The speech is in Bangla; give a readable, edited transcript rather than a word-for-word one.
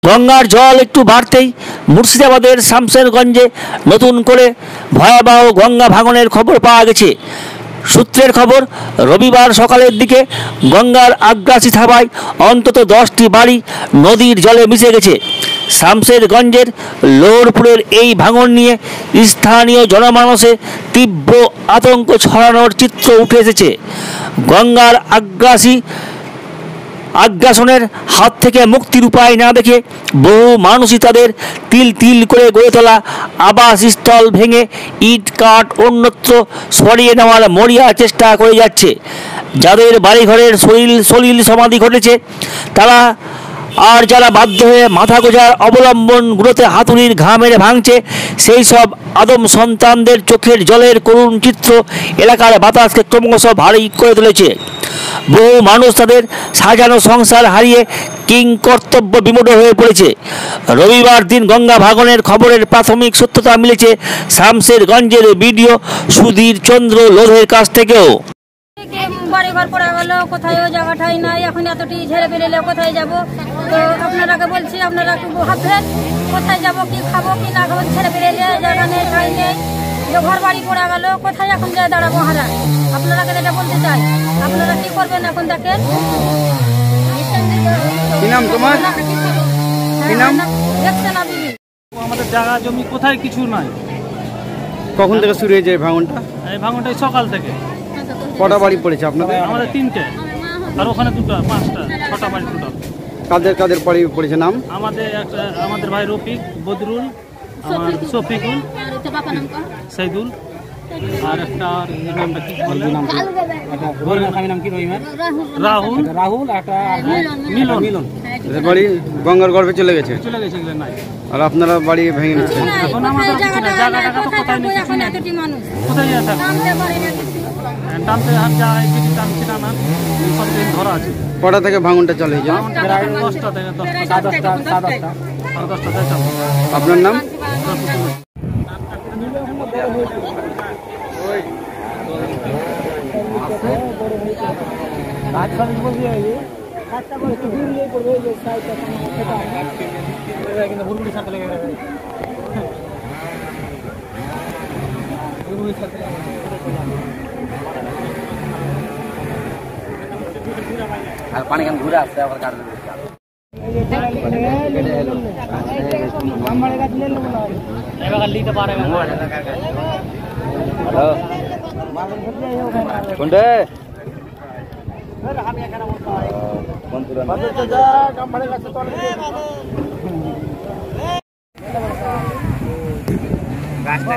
গঙ্গার জল একটু বাড়তেই মুর্শিদাবাদের শামশেরগঞ্জে নতুন করে ভয়াবহ গঙ্গা ভাঙনের খবর পাওয়া গেছে। সূত্রের খবর, রবিবার সকালের দিকে গঙ্গার আগ্রাসী থাবায় অন্তত 10টি বাড়ি নদীর জলে মিশে গেছে। শামশেরগঞ্জের লোরপুরের এই ভাঙন নিয়ে স্থানীয় জনমানসে তীব্র আতঙ্ক ছড়ানোর চিত্র উঠে এসেছে। গঙ্গার আগ্রাসনের হাত থেকে মুক্তির উপায় না দেখে বহু মানুষই তাদের তিল তিল করে গড়ে তোলা আবাসস্থল ভেঙে ইট কাঠ অন্যত্র সরিয়ে নেওয়ার মরিয়া চেষ্টা করে যাচ্ছে। যাদের বাড়িঘরের সলিল সমাধি ঘটেছে তারা আর যারা বাধ্য হয়ে মাথা গোঁজার অবলম্বনগুলোতে হাতুড়ির ঘা মেরে ভাঙছে, সেই সব আদম সন্তানদের চোখের জলের করুণ চিত্র এলাকার বাতাসকে ক্রমশ ভারী করে তুলেছে। বহু মানুষ তাদের সাজানো সংসার হারিয়ে কিংকর্তব্য বিমূঢ় হয়ে পড়েছে। রবিবার দিন গঙ্গা ভাঙনের খবরের প্রাথমিক সত্যতা মিলেছে শামশেরগঞ্জের বিডিও সুধীর চন্দ্র লোধের কাছ থেকেও। বাড়ি ঘর পড়ে গেল, কোথায় জায়গাটাই নাই, এখন এতটি ঝেড়ে বেরেলে কোথায় যাব? তো আপনারাকে বলছি, আপনারা ভাববেন কোথায় যাব, কি খাবো কি না খাবো, ছেড়ে বেরেলে জায়গা নেই, ঠাই নেই, ঘর বাড়ি পড়ে গেল, কোথায় এখন যায় দাঁড়াবো? হারা আপনারাকে এটা বলতে চাই, আপনারা কি করবেন এখন দেখেন। কি নাম তোমার? কি নাম? দেখছেন আপনি আমাদের জায়গা জমি কোথায় কিছু নাই। কখন থেকে শুরু হয়েছে এই ভাঙনটা? এই ভাঙনটা সকাল থেকে। কটা বাড়ি পড়েছে আপনাদের? আমাদের 3টে, আর ওখানে 2টা, 5টা, 6টা বাড়ি টোটাল। কাদের কাদের বাড়ি পড়েছে নাম? আমাদের ভাই রফিক, বদরুল, আমার শফিকুল, সাইদুল, আর একটা নামটা কি বলে, রাহুল, একটা মিলন। বাড়ি গঙ্গার গর্ভে চলে গেছে। নাই। আর আপনারা বাড়ি ভেঙে নিচ্ছেন। এখন আমাদের কিছু নাই, জায়গাটা তো কোথায় নেই, কিছু নেই। কোথায় যায় থাকবে? টানতে হাত যায়, কিছু টানছি না, সব দিন ধরা আছে। কটা থেকে ভাঙনটা চলে? 10টা থেকে 10টা। আপনার নাম? আর পানি কেন ঘুরে আসছে আবার কাটবে। কোনটা গাছটা